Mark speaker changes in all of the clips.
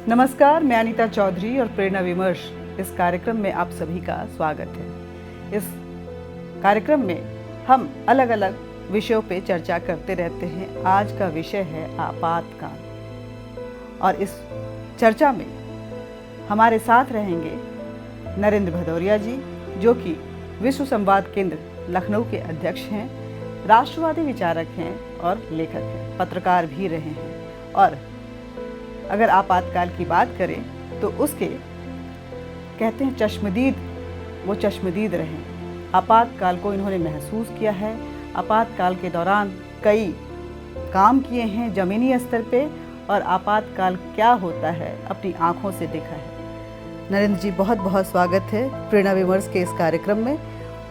Speaker 1: नमस्कार, मैं अनीता चौधरी और प्रेरणा विमर्श इस कार्यक्रम में आप सभी का स्वागत है। इस कार्यक्रम में हम अलग अलग विषयों पे चर्चा करते रहते हैं। आज का विषय है आपातकाल और इस चर्चा में हमारे साथ रहेंगे नरेंद्र भदौरिया जी, जो कि विश्व संवाद केंद्र लखनऊ के अध्यक्ष हैं, राष्ट्रवादी विचारक हैं और लेखक हैं, पत्रकार भी रहे हैं। और अगर आपातकाल की बात करें तो उसके कहते हैं चश्मदीद, वो चश्मदीद रहे। आपातकाल को इन्होंने महसूस किया है, आपातकाल के दौरान कई काम किए हैं ज़मीनी स्तर पे, और आपातकाल क्या होता है अपनी आँखों से देखा है। नरेंद्र जी, बहुत बहुत स्वागत है प्रेरणा विमर्श के इस कार्यक्रम में।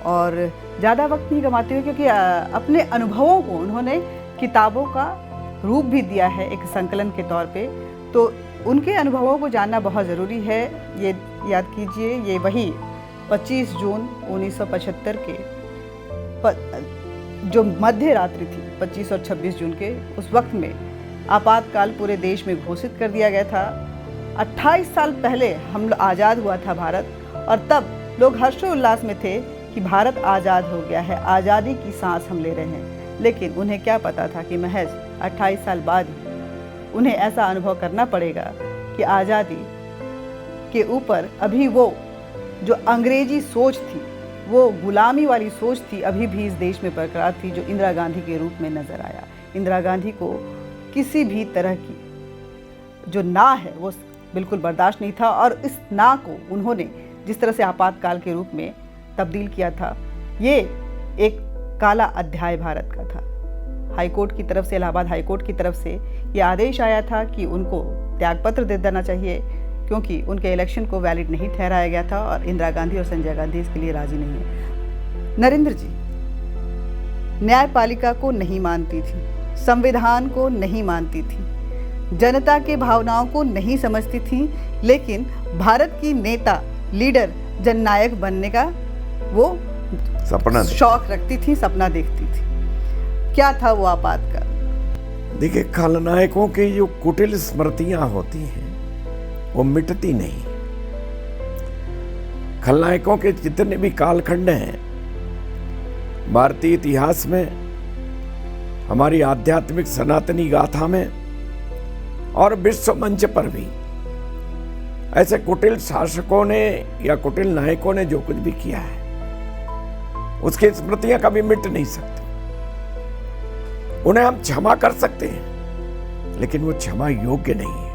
Speaker 1: और ज़्यादा वक्त नहीं गंवाते हुए, क्योंकि अपने अनुभवों को उन्होंने किताबों का रूप भी दिया है एक संकलन के तौर पे, तो उनके अनुभवों को जानना बहुत ज़रूरी है। ये याद कीजिए, ये वही 25 जून 1975 के जो मध्य रात्रि थी, 25 और 26 जून के, उस वक्त में आपातकाल पूरे देश में घोषित कर दिया गया था। 28 साल पहले हम आज़ाद हुआ था भारत, और तब लोग हर्षोल्लास में थे कि भारत आज़ाद हो गया है, आज़ादी की सांस हम ले रहे हैं। लेकिन उन्हें क्या पता था कि महज 28 साल बाद उन्हें ऐसा अनुभव करना पड़ेगा कि आज़ादी के ऊपर अभी वो जो अंग्रेजी सोच थी, वो गुलामी वाली सोच थी, अभी भी इस देश में बरकरार थी, जो इंदिरा गांधी के रूप में नज़र आया। इंदिरा गांधी को किसी भी तरह की जो ना है वो बिल्कुल बर्दाश्त नहीं था, और इस ना को उन्होंने जिस तरह से आपातकाल के रूप में तब्दील किया था, ये एक काला अध्याय भारत का था। हाईकोर्ट की तरफ से, इलाहाबाद हाईकोर्ट की तरफ से ये आदेश आया था कि उनको त्यागपत्र दे देना चाहिए, क्योंकि उनके इलेक्शन को वैलिड नहीं ठहराया गया था, और इंदिरा गांधी और संजय गांधी इसके लिए राजी नहीं है। नरेंद्र जी, न्यायपालिका को नहीं मानती थी, संविधान को नहीं मानती थी, जनता के भावनाओं को नहीं समझती थी, लेकिन भारत की नेता, लीडर, जननायक बनने का वो
Speaker 2: सपना
Speaker 1: शौक रखती थी, सपना देखती थी। क्या था वो आपातकाल?
Speaker 2: देखिए, खलनायकों की जो कुटिल स्मृतियां होती हैं वो मिटती नहीं। खलनायकों के जितने भी कालखंड हैं भारतीय इतिहास में, हमारी आध्यात्मिक सनातनी गाथा में और विश्व मंच पर भी, ऐसे कुटिल शासकों ने या कुटिल नायकों ने जो कुछ भी किया है उसकी स्मृतियां कभी मिट नहीं सकती। उन्हें हम क्षमा कर सकते हैं, लेकिन वो क्षमा योग्य नहीं है।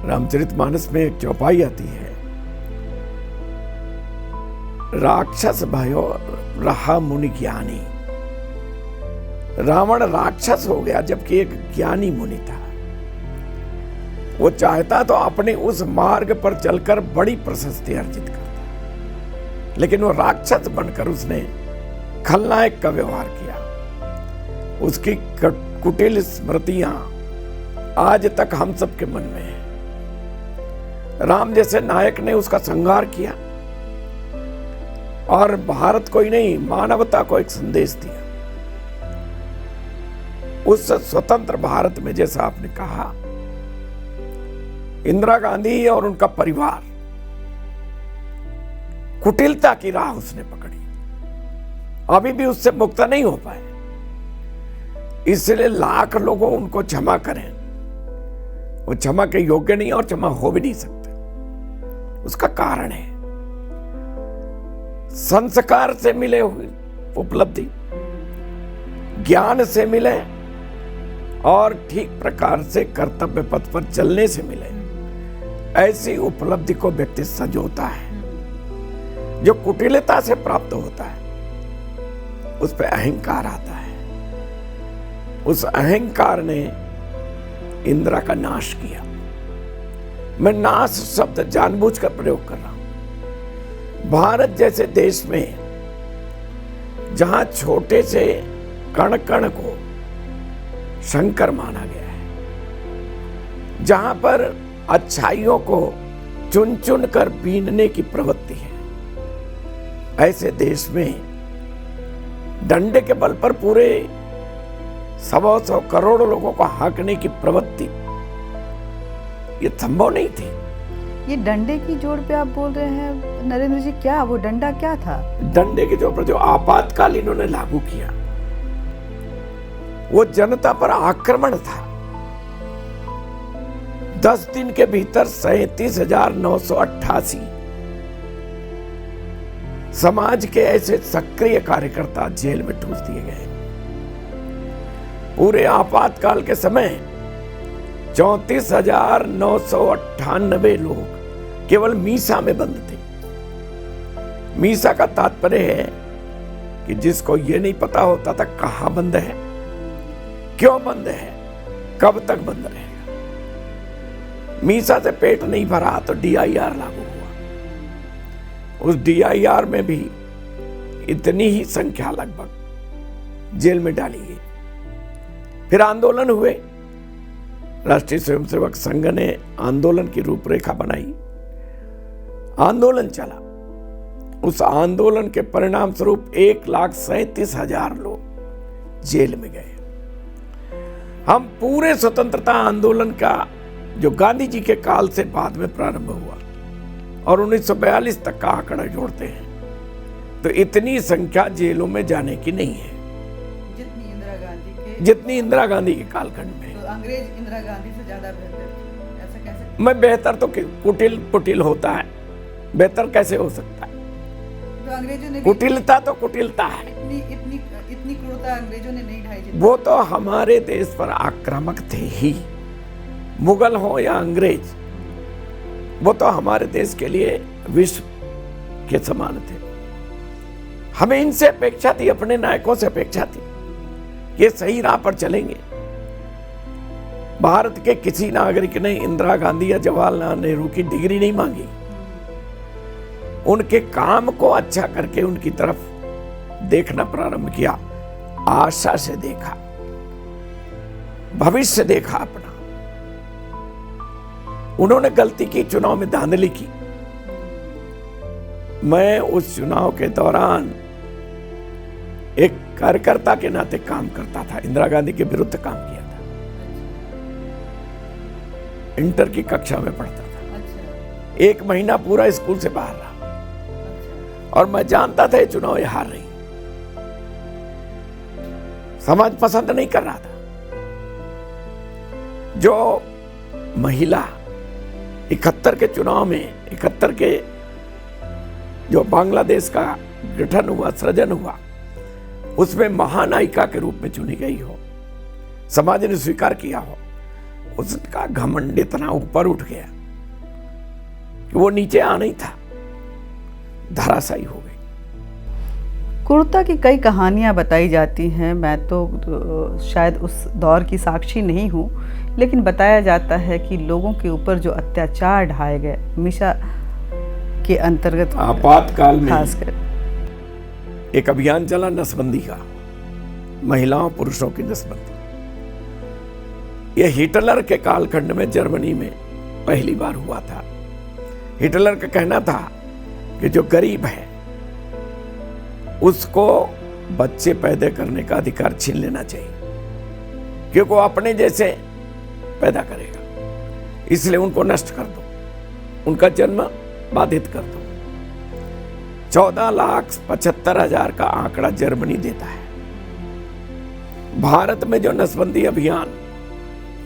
Speaker 2: रामचरितमानस में एक चौपाई आती है, राक्षस भयो रहा मुनि ज्ञानी। रावण राक्षस हो गया जबकि एक ज्ञानी मुनि था। वो चाहता तो अपने उस मार्ग पर चलकर बड़ी प्रशस्ति अर्जित करता, लेकिन वो राक्षस बनकर उसने खलनायक का व्यवहार किया। उसकी कुटिल स्मृतियां आज तक हम सबके मन में है। राम जैसे नायक ने उसका संहार किया और भारत को ही नहीं, मानवता को एक संदेश दिया। उस स्वतंत्र भारत में, जैसा आपने कहा, इंदिरा गांधी और उनका परिवार कुटिलता की राह उसने पकड़ी, अभी भी उससे मुक्त नहीं हो पाए। इसलिए लाख लोगों उनको क्षमा करें, वो क्षमा के योग्य नहीं और क्षमा हो भी नहीं सकते। उसका कारण है संस्कार से मिले हुए उपलब्धि, ज्ञान से मिले और ठीक प्रकार से कर्तव्य पथ पर चलने से मिले। ऐसी उपलब्धि को व्यक्ति संजोता है। जो कुटिलता से प्राप्त होता है उस पर अहंकार आता है। उस अहंकार ने इंदिरा का नाश किया। मैं नाश शब्द जानबूझकर प्रयोग कर रहा हूं। भारत जैसे देश में जहां छोटे से कण कण को शंकर माना गया है, जहां पर अच्छाइयों को चुन चुन कर बीनने की प्रवृत्ति है, ऐसे देश में डंडे के बल पर पूरे 100 करोड़ लोगों को हाँकने की प्रवृत्ति, ये संभव नहीं थी।
Speaker 1: ये डंडे की जोड़ पे आप बोल रहे हैं नरेंद्र जी, क्या वो डंडा क्या था?
Speaker 2: डंडे के जोड़ पर जो आपातकाल इन्होंने लागू किया, वो जनता पर आक्रमण था। 10 दिन के भीतर 37,988 समाज के ऐसे सक्रिय कार्यकर्ता जेल में ठूस दिए गए। पूरे आपातकाल के समय 34,998 लोग केवल मीसा में बंद थे। मीसा का तात्पर्य है कि जिसको ये नहीं पता होता था कहां बंद है, क्यों बंद है, कब तक बंद रहेगा। मीसा से पेट नहीं भरा तो DIR लागू हुआ। उस DIR में भी इतनी ही संख्या लगभग जेल में डाली गई। फिर आंदोलन हुए। राष्ट्रीय स्वयंसेवक संघ ने आंदोलन की रूपरेखा बनाई, आंदोलन चला। उस आंदोलन के परिणाम स्वरूप 1,37,000 लोग जेल में गए। हम पूरे स्वतंत्रता आंदोलन का जो गांधी जी के काल से बाद में प्रारंभ हुआ और 1942 तक का आंकड़ा जोड़ते हैं तो इतनी संख्या जेलों में जाने की नहीं है जितनी इंदिरा गांधी के कालखंड में।
Speaker 1: तो अंग्रेज इंदिरा गांधी से ज्यादा बेहतर थे, ऐसा कैसे?
Speaker 2: मैं बेहतर तो कुटिल होता है, बेहतर कैसे हो सकता है?
Speaker 1: तो अंग्रेजों ने
Speaker 2: कुटिलता तो कुटिलता है।
Speaker 1: इतनी क्रूरता अंग्रेजों ने नहीं ढाई।
Speaker 2: वो तो हमारे देश पर आक्रामक थे ही, मुगल हो या अंग्रेज, वो तो हमारे देश के लिए विश्व के समान थे। हमें इनसे अपेक्षा थी, अपने नायकों से अपेक्षा थी कि सही राह पर चलेंगे। भारत के किसी नागरिक ने इंदिरा गांधी या जवाहरलाल नेहरू की डिग्री नहीं मांगी। उनके काम को अच्छा करके उनकी तरफ देखना प्रारंभ किया, आशा से देखा, भविष्य देखा अपना। उन्होंने गलती की, चुनाव में धांधली की। मैं उस चुनाव के दौरान एक कार्यकर्ता के नाते काम करता था, इंदिरा गांधी के विरुद्ध काम किया था। इंटर की कक्षा में पढ़ता था। 1 महीना पूरा स्कूल से बाहर रहा और मैं जानता था ये चुनाव ये हार रही। समाज पसंद नहीं कर रहा था। जो महिला 71 के चुनाव में, 71 के जो बांग्लादेश का गठन हुआ, सृजन हुआ, उसमें महानायिका के रूप में चुनी गई हो, समाज ने स्वीकार किया हो, उसका घमंड इतना ऊपर उठ गया कि वो नीचे आ नहीं था, धराशायी हो गई।
Speaker 1: क्रूरता की कई कहानियां बताई जाती हैं। मैं तो शायद उस दौर की साक्षी नहीं हूँ, लेकिन बताया जाता है कि लोगों के ऊपर जो अत्याचार ढाए गए मीसा के अंतर्गत,
Speaker 2: आपातकाल में
Speaker 1: खासकर
Speaker 2: एक अभियान चला नसबंदी का, महिलाओं पुरुषों की नसबंदी। यह हिटलर के कालखंड में जर्मनी में पहली बार हुआ था। हिटलर का कहना था कि जो गरीब है उसको बच्चे पैदा करने का अधिकार छीन लेना चाहिए, क्योंकि वो अपने जैसे पैदा करेगा, इसलिए उनको नष्ट कर दो, उनका जन्म बाधित कर दो। 14,75,000 का आंकड़ा जर्मनी देता है। भारत में जो नसबंदी अभियान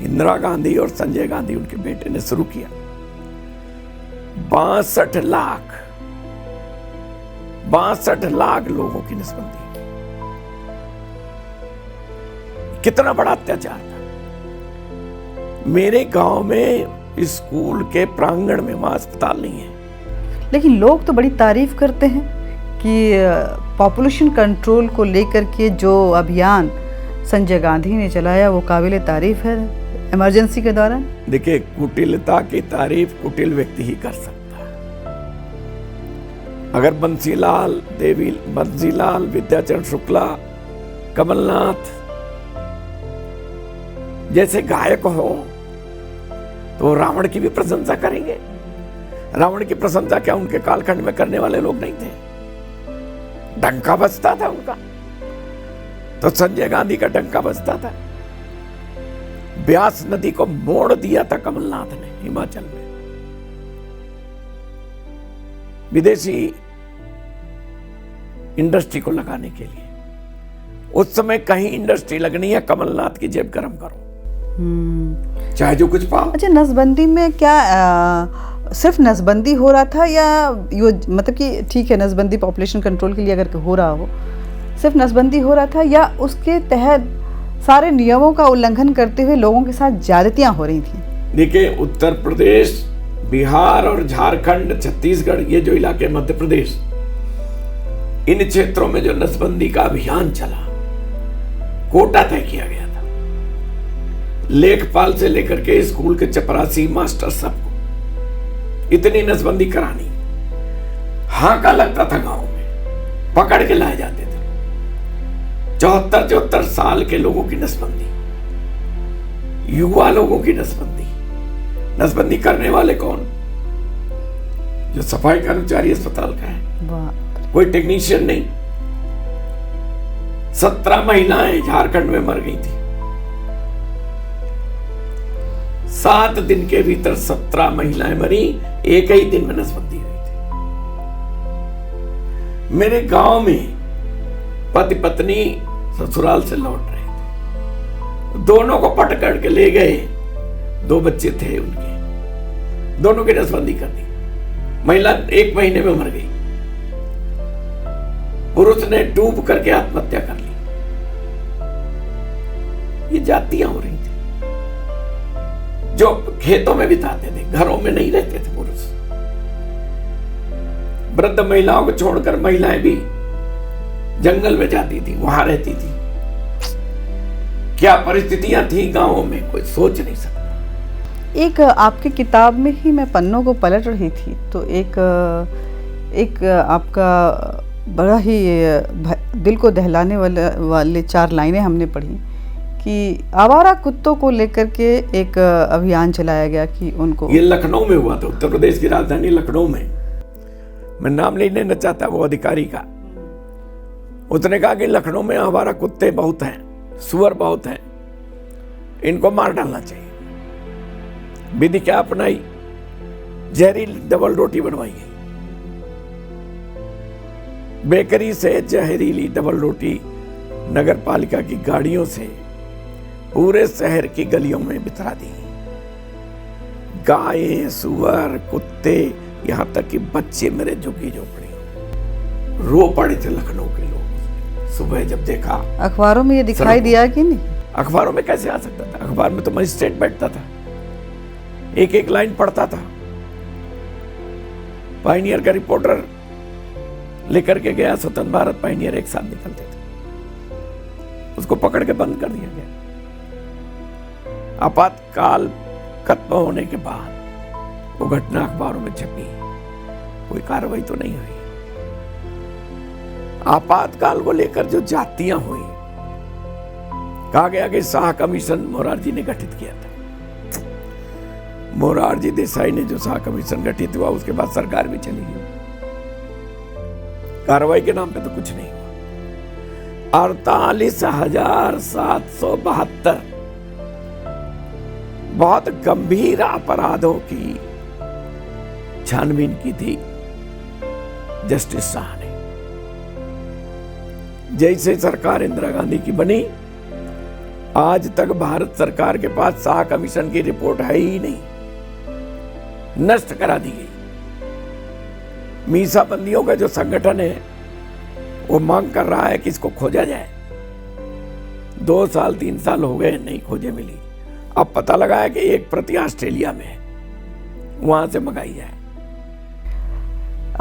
Speaker 2: इंदिरा गांधी और संजय गांधी उनके बेटे ने शुरू किया, 62 लाख लोगों की नसबंदी। कितना बड़ा अत्याचार था। मेरे गांव में स्कूल के प्रांगण में वहां अस्पताल नहीं है,
Speaker 1: लेकिन लोग तो बड़ी तारीफ करते हैं कि पॉपुलेशन कंट्रोल को लेकर के जो अभियान संजय गांधी ने चलाया वो काबिले तारीफ है इमरजेंसी के दौरान।
Speaker 2: देखिए, कुटिलता की तारीफ कुटिल व्यक्ति ही कर सकता है। अगर बंसीलाल विद्याचरण शुक्ला, कमलनाथ जैसे गायक हो तो रावण की भी प्रशंसा करेंगे। रावण की प्रशंसा क्या उनके कालखंड में करने वाले लोग नहीं थे? डंका बजता था उनका, तो संजय गांधी का डंका बजता था। ब्यास नदी को मोड़ दिया था कमलनाथ ने हिमाचल में। विदेशी इंडस्ट्री को लगाने के लिए उस समय कहीं इंडस्ट्री लगनी है, कमलनाथ की जेब गरम करो, चाहे जो कुछ पाओ।
Speaker 1: अच्छा, नसबंदी में क्या सिर्फ नसबंदी हो रहा था या यो मतलब कि ठीक है नसबंदी पॉपुलेशन कंट्रोल के लिए अगर हो रहा हो, सिर्फ नसबंदी हो रहा था या उसके तहत सारे नियमों का उल्लंघन करते हुए लोगों के साथ ज्यादतियां हो रही थी?
Speaker 2: देखिए, उत्तर प्रदेश, बिहार और झारखंड, छत्तीसगढ़, ये जो इलाके, मध्य प्रदेश, इन क्षेत्रों में जो नसबंदी का अभियान चला, कोटा तय किया गया था। लेखपाल से लेकर के स्कूल के चपरासी, मास्टर, सबको इतनी नसबंदी करानी, हाका लगता था गांव में, पकड़ के लाए जाते थे। 74 साल के लोगों की नसबंदी, युवा लोगों की नसबंदी। नसबंदी करने वाले कौन? जो सफाई कर्मचारी अस्पताल का है, कोई टेक्नीशियन नहीं। 17 महिलाएं झारखंड में मर गई थी। 7 दिन के भीतर 17 महिलाएं मरी, एक ही दिन में नसबंदी हुई थी। मेरे गांव में पति पत्नी ससुराल से लौट रहे थे, दोनों को पकड़ के ले गए। 2 बच्चे थे उनके, दोनों की नसबंदी कर दी। महिला 1 महीने में मर गई, पुरुष ने डूब करके आत्महत्या कर ली। ये जातियां हो रही थी। जो खेतों में बिताते थे, घरों में नहीं रहते थे पुरुष। वृद्ध महिलाओं को छोड़कर महिलाएं भी जंगल में जाती थी, वहां रहती थी। क्या परिस्थितियां थी गांवों में, कोई सोच नहीं सकता।
Speaker 1: एक आपकी किताब में ही मैं पन्नों को पलट रही थी तो एक आपका बड़ा ही दिल को दहलाने वाले 4 लाइनें हमने पढ़ी कि आवारा कुत्तों को लेकर के एक अभियान चलाया गया कि उनको।
Speaker 2: ये लखनऊ में हुआ था, उत्तर प्रदेश की राजधानी लखनऊ में। मैं नाम नहीं लेना चाहता वो अधिकारी का। उसने कहा कि लखनऊ में आवारा कुत्ते बहुत हैं, सुअर बहुत हैं, इनको मार डालना चाहिए। विधि क्या अपनाई? जहरीली डबल रोटी बनवाई गई। बेकरी से जहरीली डबल रोटी नगर पालिका की गाड़ियों से पूरे शहर की गलियों में बितरा दी। गायें, सुअर, कुत्ते, यहां तक कि बच्चे मेरे झुग्गी झोपड़ी रो पड़े थे लखनऊ के लोग। सुबह जब देखा,
Speaker 1: अखबारों में ये दिखाई दिया कि नहीं?
Speaker 2: अखबारों में कैसे आ सकता था? अखबार में तो मजिस्ट्रेट बैठता था, एक एक लाइन पढ़ता था। पायनियर का रिपोर्टर लेकर के गया, स्वतंत्र भारत, पायनियर एक साथ निकलते थे। उसको पकड़ के बंद कर दिया गया। आपातकाल खत्म होने के बाद वो घटना अखबारों में छपी, कोई कार्रवाई तो नहीं हुई। आपातकाल को लेकर जो जातियां हुई, कहा गया कि शाह कमीशन मोरारजी ने गठित किया था। मोरारजी देसाई ने जो शाह कमीशन गठित हुआ, उसके बाद सरकार भी चली गई। कार्रवाई के नाम पे तो कुछ नहीं हुआ। 48,772 बहुत गंभीर अपराधों की छानबीन की थी जस्टिस शाह ने। जैसे सरकार इंदिरा गांधी की बनी, आज तक भारत सरकार के पास शाह कमीशन की रिपोर्ट है ही नहीं, नष्ट करा दी गई। मीसाबंदियों का जो संगठन है वो मांग कर रहा है कि इसको खोजा जाए। 2 साल 3 साल हो गए, नहीं खोजे मिली। अब पता लगा है कि एक प्रति ऑस्ट्रेलिया में है, वहां से मंगाई जाए।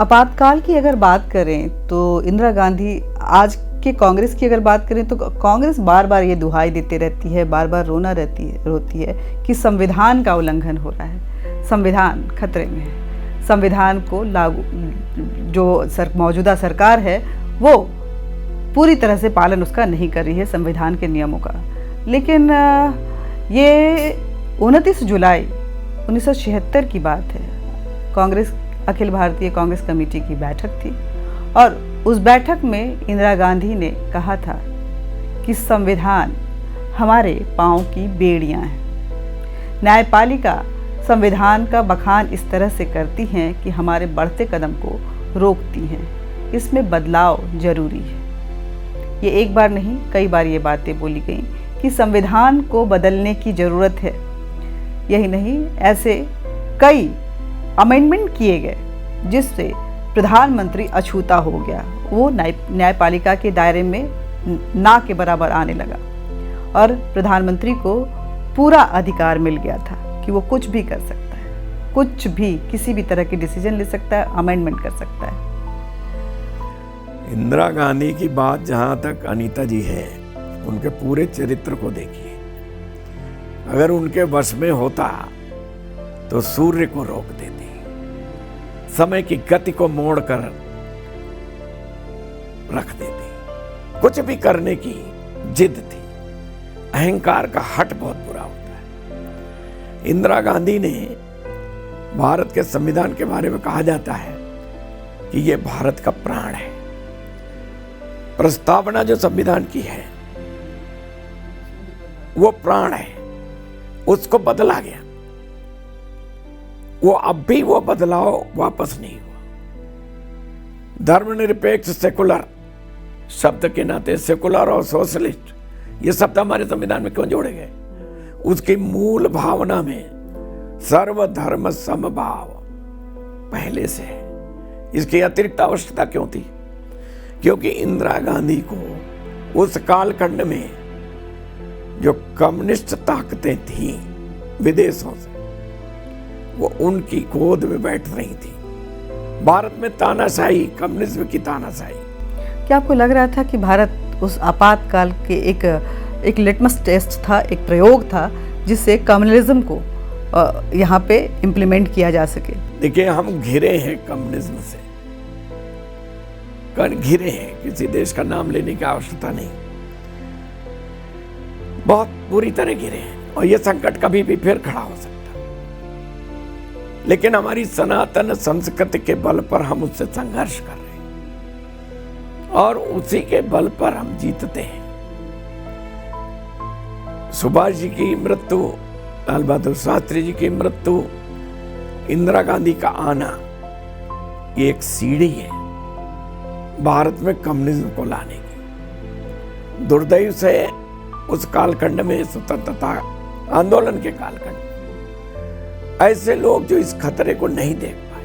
Speaker 1: आपातकाल की अगर बात करें तो इंदिरा गांधी, आज के कांग्रेस की अगर बात करें तो कांग्रेस बार बार ये दुहाई देती रहती है, बार बार रोती है कि संविधान का उल्लंघन हो रहा है, संविधान खतरे में है। संविधान को लागू, जो मौजूदा सरकार है वो पूरी तरह से पालन उसका नहीं कर रही है, संविधान के नियमों का। लेकिन ये 29 जुलाई 1976 की बात है। कांग्रेस, अखिल भारतीय कांग्रेस कमेटी की बैठक थी और उस बैठक में इंदिरा गांधी ने कहा था कि संविधान हमारे पांव की बेड़ियां हैं। न्यायपालिका संविधान का बखान इस तरह से करती हैं कि हमारे बढ़ते कदम को रोकती हैं। इसमें बदलाव जरूरी है। ये एक बार नहीं, कई बार ये बातें बोली गई कि संविधान को बदलने की ज़रूरत है। यही नहीं, ऐसे कई अमेंडमेंट किए गए जिससे प्रधानमंत्री अछूता हो गया। वो न्यायपालिका के दायरे में ना के बराबर आने लगा और प्रधानमंत्री को पूरा अधिकार मिल गया था कि वो कुछ भी कर सकता है, कुछ भी, किसी भी तरह की डिसीजन ले सकता है, अमेंडमेंट कर सकता है।
Speaker 2: इंदिरा गांधी की बात जहां तक अनीता जी है, उनके पूरे चरित्र को देखिए। अगर उनके वश में होता तो सूर्य को रोक देती, समय की गति को मोड़कर रख देती। कुछ भी करने की जिद थी। अहंकार का हट बहुत बुरा होता है। इंदिरा गांधी ने, भारत के संविधान के बारे में कहा जाता है कि यह भारत का प्राण है। प्रस्तावना जो संविधान की है वो प्राण है, उसको बदला गया। वो अब भी वो बदलाव वापस नहीं हुआ। धर्मनिरपेक्ष सेकुलर शब्द के नाते सेकुलर और सोशलिस्ट ये शब्द हमारे संविधान में क्यों जोड़े गए? उसकी मूल भावना में सर्वधर्म समभाव पहले से है। इसकी अतिरिक्त आवश्यकता क्यों थी? क्योंकि इंदिरा गांधी को उस कालखंड में जो कम्युनिस्ट ताकतें थीं विदेशों से, वो उनकी गोद में बैठ रही थी। भारत में तानाशाही, कम्युनिज्म की तानाशाही।
Speaker 1: क्या आपको लग रहा था कि भारत उस आपातकाल के एक लिटमस टेस्ट था, एक प्रयोग था जिससे कम्युनिज्म को यहाँ पे इम्प्लीमेंट किया जा सके?
Speaker 2: देखिए, हम घिरे हैं कम्युनिज्म से, घिरे हैं। किसी देश का नाम लेने की आवश्यकता नहीं, बहुत बुरी तरह घिरे हैं और यह संकट कभी भी फिर खड़ा हो सकता। लेकिन हमारी सनातन संस्कृति के बल पर हम उससे संघर्ष कर रहे हैं और उसी के बल पर हम जीतते हैं। सुभाष जी की मृत्यु, लाल बहादुर शास्त्री जी की मृत्यु, इंदिरा गांधी का आना, ये एक सीढ़ी है भारत में कम्युनिज्म को लाने की। दुर्दैव से उस कालखंड में, स्वतंत्रता आंदोलन के कालखंड, ऐसे लोग जो इस खतरे को नहीं देख पाए,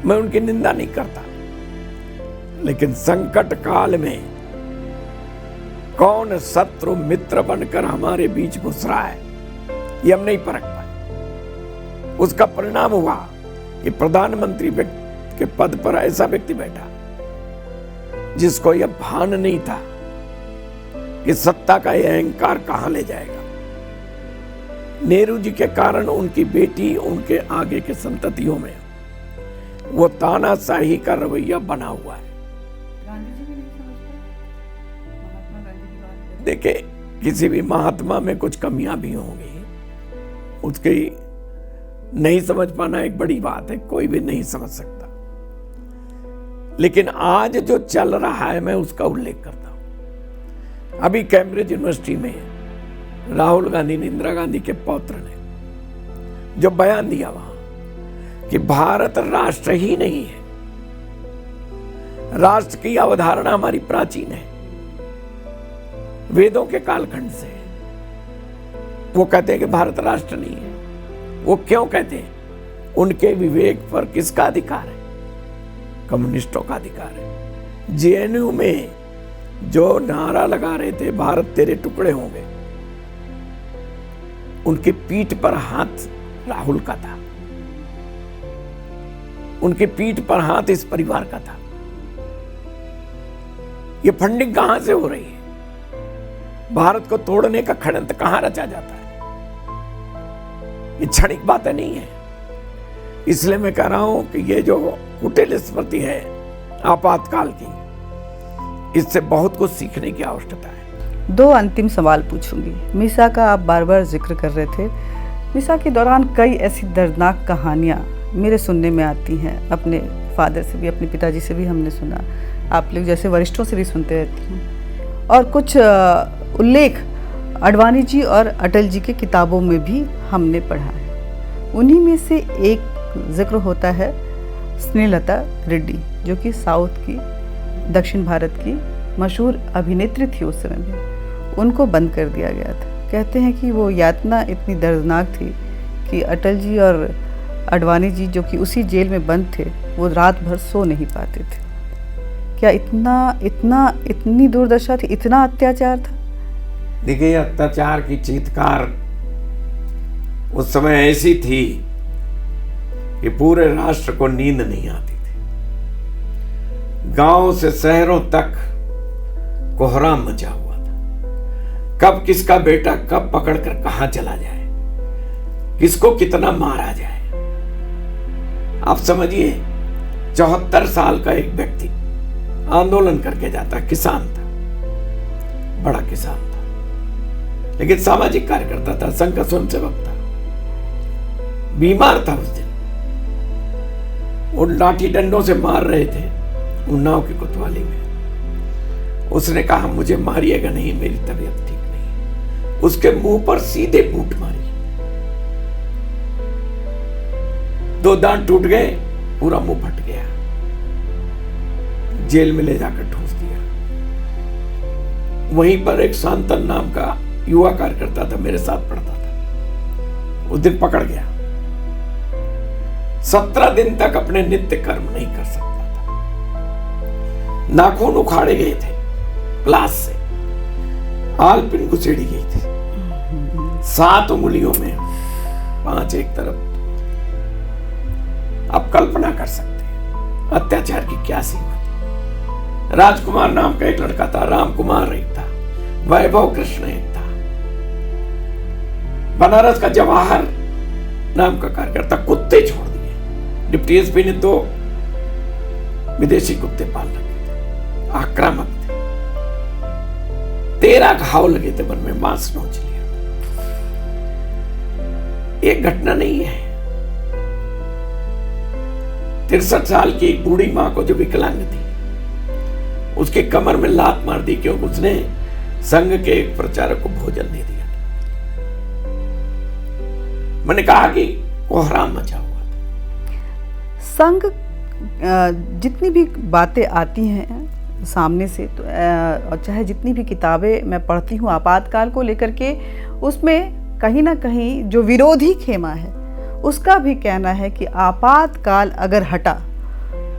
Speaker 2: मैं उनकी निंदा नहीं करता, लेकिन संकट काल में कौन शत्रु मित्र बनकर हमारे बीच घुस रहा है, ये हम नहीं परख पाए। उसका परिणाम हुआ कि प्रधानमंत्री के पद पर ऐसा व्यक्ति बैठा जिसको यह भान नहीं था कि सत्ता का यह अहंकार कहां ले जाएगा। नेहरू जी के कारण उनकी बेटी, उनके आगे के संततियों में वो तानाशाही का रवैया बना हुआ है। देखिए, किसी भी महात्मा में कुछ कमियां भी होंगी, उसकी नहीं समझ पाना एक बड़ी बात है, कोई भी नहीं समझ सकता। लेकिन आज जो चल रहा है, मैं उसका उल्लेख करता हूं। अभी कैम्ब्रिज यूनिवर्सिटी में राहुल गांधी ने, इंदिरा गांधी के पौत्र ने जो बयान दिया वहां कि भारत राष्ट्र ही नहीं है, राष्ट्र की अवधारणा हमारी प्राचीन है, वेदों के कालखंड से। वो कहते हैं कि भारत राष्ट्र नहीं है। वो क्यों कहते हैं? उनके विवेक पर किसका अधिकार है? कम्युनिस्टों का अधिकार है। जेएनयू में जो नारा लगा रहे थे, भारत तेरे टुकड़े होंगे, उनकी पीठ पर हाथ राहुल का था, उनकी पीठ पर हाथ इस परिवार का था। ये फंडिंग कहां से हो रही है? भारत को तोड़ने का षड्यंत्र कहां रचा जाता है? ये क्षणिक बातें नहीं है। इसलिए मैं कह रहा हूं कि ये जो कुटिल स्मृति है आपातकाल की, इससे बहुत कुछ सीखने की आवश्यकता है।
Speaker 1: दो अंतिम सवाल पूछूंगी। मीसा का आप बार बार जिक्र कर रहे थे। मीसा के दौरान कई ऐसी दर्दनाक कहानियां मेरे सुनने में आती हैं, अपने फादर से भी, अपने पिताजी से भी हमने सुना, आप लोग जैसे वरिष्ठों से भी सुनते रहती हूँ। और कुछ उल्लेख आडवाणी जी और अटल जी के किताबों में भी हमने पढ़ा है। उन्हीं में से एक जिक्र होता है स्नेहलता रेड्डी, जो कि साउथ की, दक्षिण भारत की मशहूर अभिनेत्री थी उस समय में। उनको बंद कर दिया गया था। कहते हैं कि वो यातना इतनी दर्दनाक थी कि अटल जी और आडवाणी जी, जो कि उसी जेल में बंद थे, वो रात भर सो नहीं पाते थे। क्या इतनी दुर्दशा थी, इतना अत्याचार था?
Speaker 2: देखिए, अत्याचार की चीत्कार उस समय ऐसी थी कि पूरे राष्ट्र को नींद नहीं आती थी। गांव से शहरों तक कोहराम मचा हुआ था। कब किसका बेटा कब पकड़कर कहां चला जाए, किसको कितना मारा जाए। आप समझिए, 74 साल का एक व्यक्ति आंदोलन करके जाता, किसान था, बड़ा किसान था, लेकिन सामाजिक कार्यकर्ता था, संघ का स्वयंसेवक था, बीमार था। उस दिन वो लाठी डंडों से मार रहे थे उन्नाव की कोतवाली में। उसने कहा, मुझे मारिएगा नहीं, मेरी तबीयत ठीक नहीं। उसके मुंह पर सीधे बूट मारी, 2 दांत टूट गए, पूरा मुंह फट गया। जेल में ले जाकर ठूस दिया। वहीं पर एक शांतन नाम का युवा कार्यकर्ता था, मेरे साथ पढ़ता था, उस दिन पकड़ गया। 17 दिन तक अपने नित्य कर्म नहीं कर सकता था। नाखून उखाड़े गए थे प्लास से, आलपिन घुसेड़ी गई थी, 7 उंगलियों में 5 एक तरफ। आप कल्पना कर सकते हैं अत्याचार की क्या सीमा थी। राजकुमार नाम का एक लड़का था, राम कुमार एक था, वैभव कृष्ण एक था, बनारस का जवाहर नाम का कार्यकर्ता। कुत्ते छोड़ दिए, डिप्टी एसपी ने 2 विदेशी कुत्ते पाल रखे थे, आक्रामक थे। 13 घाव लगे थे, मन में मांस नोच लिया। एक घटना नहीं है। 63 साल की एक बूढ़ी मां को, जो विकलांग थी, उसके कमर में लात मार दी क्योंकि उसने संघ के एक प्रचारक को भोजन नहीं दिया। मैंने कहा कि कोहराम मचा हुआ था।
Speaker 1: संघ जितनी भी बातें आती हैं सामने से, तो चाहे जितनी भी किताबें मैं पढ़ती हूँ आपातकाल को लेकर के, उसमें कहीं ना कहीं जो विरोधी खेमा है उसका भी कहना है कि आपातकाल अगर हटा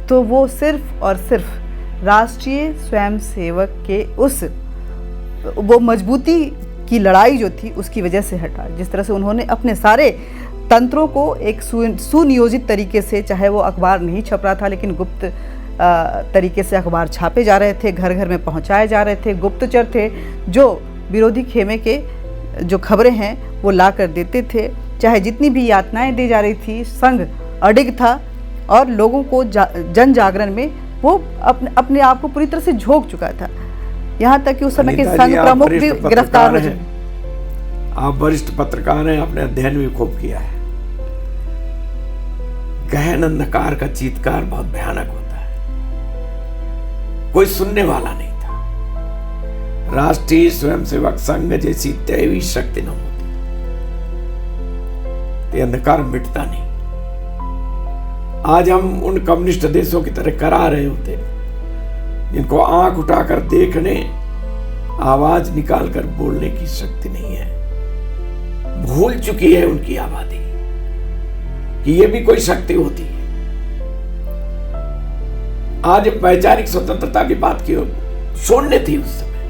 Speaker 1: तो वो सिर्फ और सिर्फ राष्ट्रीय स्वयंसेवक के वो मजबूती की लड़ाई जो थी उसकी वजह से हटा। जिस तरह से उन्होंने अपने सारे तंत्रों को एक सुनियोजित तरीके से, चाहे वो अखबार नहीं छप रहा था लेकिन गुप्त तरीके से अखबार छापे जा रहे थे, घर घर में पहुंचाए जा रहे थे, गुप्तचर थे जो विरोधी खेमे के जो खबरें हैं वो ला कर देते थे। चाहे जितनी भी यातनाएं दी जा रही थी, संघ अडिग था और लोगों को जन जागरण में वो अपने आप को पूरी तरह से झोंक चुका था। यहाँ तक कि उस समय के संघ प्रमुख भी गिरफ्तार हो चुके।
Speaker 2: आप वरिष्ठ पत्रकार हैं, आपने अध्ययन भी खूब किया है। गहन अंधकार का चीत्कार बहुत भयानक होता है, कोई सुनने वाला नहीं था। राष्ट्रीय स्वयंसेवक संघ जैसी दैवी शक्ति न होती तो अंधकार मिटता नहीं। आज हम उन कम्युनिस्ट देशों की तरह करा रहे होते जिनको आंख उठाकर देखने, आवाज निकालकर बोलने की शक्ति नहीं है। भूल चुकी है उनकी आबादी कि ये भी कोई शक्ति होती है। आज वैचारिक स्वतंत्रता की बात की शून्य थी उस समय।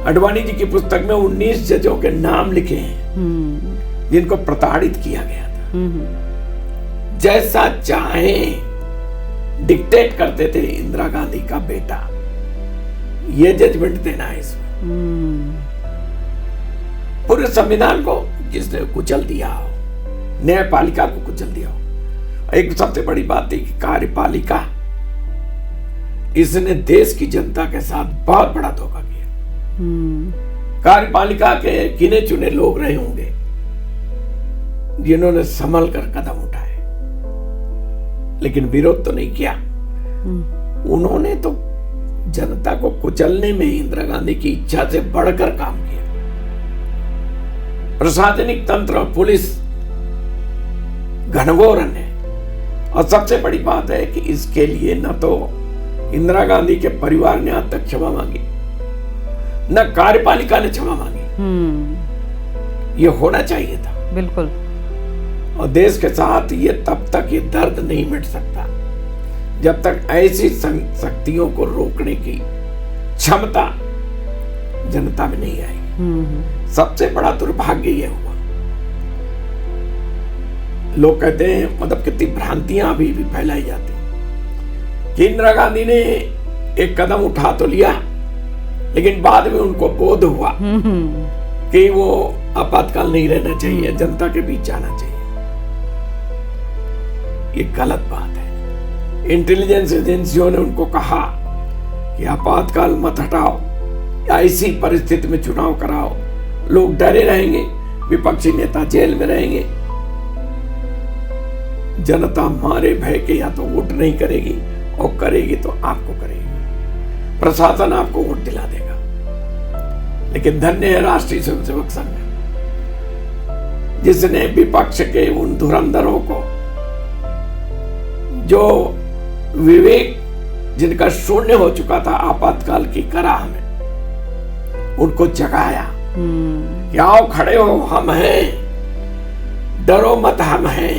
Speaker 2: आडवाणी जी की पुस्तक में 19 जजों के नाम लिखे हैं जिनको प्रताड़ित किया गया था। जैसा चाहे डिक्टेट करते थे इंदिरा गांधी का बेटा। ये जजमेंट देना है इसमें। पूरे संविधान को जिसने कुचल दिया हो, न्यायपालिका को कुचल दिया हो। एक सबसे बड़ी बात थी कि कार्यपालिका, इसने देश की जनता के साथ बहुत बड़ा धोखा किया। कार्यपालिका के गिने चुने लोग रहे होंगे जिन्होंने संभल कर कदम उठाए, लेकिन विरोध तो नहीं किया। उन्होंने तो जनता को कुचलने में इंदिरा गांधी की इच्छा से बढ़कर काम किया। प्रशासनिक तंत्र और पुलिस घनघोर है। और सबसे बड़ी बात है कि इसके लिए न तो इंदिरा गांधी के परिवार ने आज तक क्षमा मांगी, न कार्यपालिका ने क्षमा मांगी। ये होना चाहिए था,
Speaker 1: बिल्कुल।
Speaker 2: और देश के साथ ये तब तक ये दर्द नहीं मिट सकता जब तक ऐसी शक्तियों को रोकने की क्षमता जनता में नहीं आई। सबसे बड़ा दुर्भाग्य यह हुआ, लोग कहते हैं, मतलब कितनी भ्रांतियां अभी भी फैलाई जाती कि इंदिरा गांधी ने एक कदम उठा तो लिया, लेकिन बाद में उनको बोध हुआ कि वो आपातकाल नहीं रहना चाहिए, जनता के बीच जाना चाहिए। ये गलत बात है। इंटेलिजेंस एजेंसियों ने उनको कहा कि आपातकाल मत हटाओ, ऐसी परिस्थिति में चुनाव कराओ, लोग डरे रहेंगे, विपक्षी नेता जेल में रहेंगे, जनता मारे भय के या तो वोट नहीं करेगी, और करेगी तो आपको करेगी, प्रशासन आपको वोट दिला देगा। लेकिन धन्य है राष्ट्रीय स्वयंसेवक संघ, जिसने विपक्ष के उन धुरंधरों को, जो विवेक जिनका शून्य हो चुका था आपातकाल की कराह में, उनको जगाया कि आओ खड़े हो, हम हैं, डरो मत, हम हैं।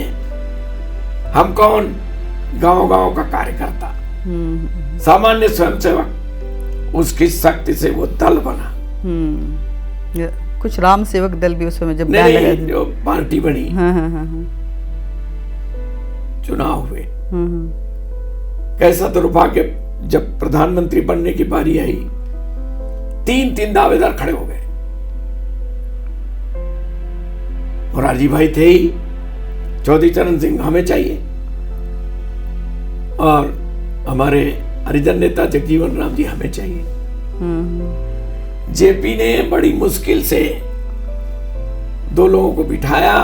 Speaker 2: हम कौन? गांव-गांव का कार्यकर्ता, सामान्य स्वयंसेवक, उसकी शक्ति से वो दल बना।
Speaker 1: कुछ राम सेवक दल भी उस समय जब नहीं,
Speaker 2: जो पार्टी बनी, चुनाव हुए। कैसा दुर्भाग्य, जब प्रधानमंत्री बनने की बारी आई, 3 दावेदार खड़े हो गए। मोरारजी भाई थे ही, चौधरी चरण सिंह हमें चाहिए, और हमारे हरिजन नेता जगजीवन राम जी हमें चाहिए। जेपी ने बड़ी मुश्किल से 2 लोगों को बिठाया,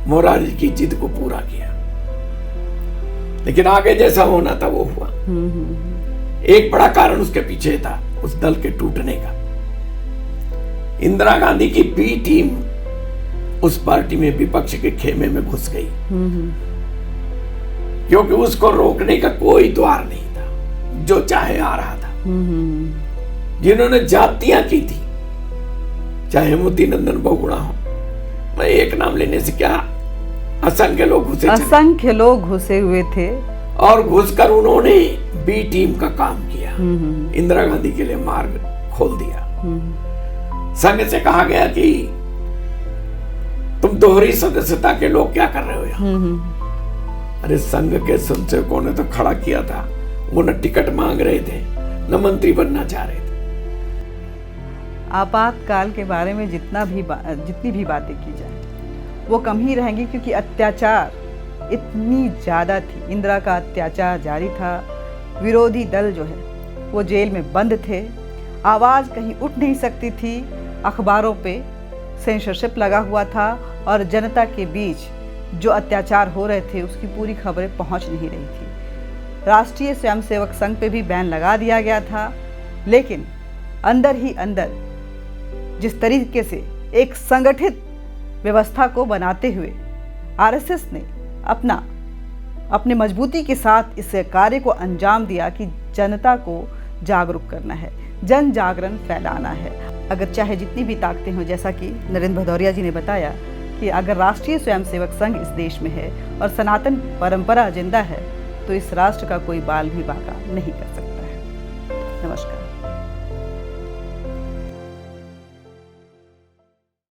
Speaker 2: मोरारजी की जिद को पूरा किया, लेकिन आगे जैसा होना था वो हुआ। एक बड़ा कारण उसके पीछे था, उस दल के टूटने का। इंदिरा गांधी की बी टीम उस पार्टी में विपक्ष के खेमे में घुस गई, क्योंकि उसको रोकने का कोई द्वार नहीं था, जो चाहे आ रहा था। जिन्होंने जातियां की थी, चाहे मोती नंदन बहुगुणा हो, मैं एक नाम लेने से क्या, असंख्य लोग घुसे हुए थे, और घुसकर उन्होंने बी टीम का काम किया, इंदिरा गांधी के लिए मार्ग खोल दिया। संघ से कहा गया कि तुम दोहरी सदस्यता के लोग क्या कर रहे हो यहाँ? अरे संघ के स्वयंसेवकों ने तो खड़ा किया था, वो न टिकट मांग रहे थे, न मंत्री बनना चाह रहे थे।
Speaker 1: आपातकाल के बारे में जितनी भी बातें की जाए वो कम ही रहेंगी, क्योंकि अत्याचार इतनी ज़्यादा थी, इंदिरा का अत्याचार जारी था। विरोधी दल जो है वो जेल में बंद थे, आवाज़ कहीं उठ नहीं सकती थी, अखबारों पे सेंसरशिप लगा हुआ था, और जनता के बीच जो अत्याचार हो रहे थे उसकी पूरी खबरें पहुंच नहीं रही थी। राष्ट्रीय स्वयंसेवक संघ पे भी बैन लगा दिया गया था, लेकिन अंदर ही अंदर जिस तरीके से एक संगठित व्यवस्था को बनाते हुए आरएसएस ने अपने मजबूती के साथ इस कार्य को अंजाम दिया कि जनता को जागरूक करना है, जन जागरण फैलाना है। अगर चाहे जितनी भी ताकतें हों, जैसा कि नरेंद्र भदौरिया जी ने बताया कि अगर राष्ट्रीय स्वयंसेवक संघ इस देश में है और सनातन परंपरा जिंदा है, तो इस राष्ट्र का कोई बाल भी बांका नहीं कर सकता है। नमस्कार।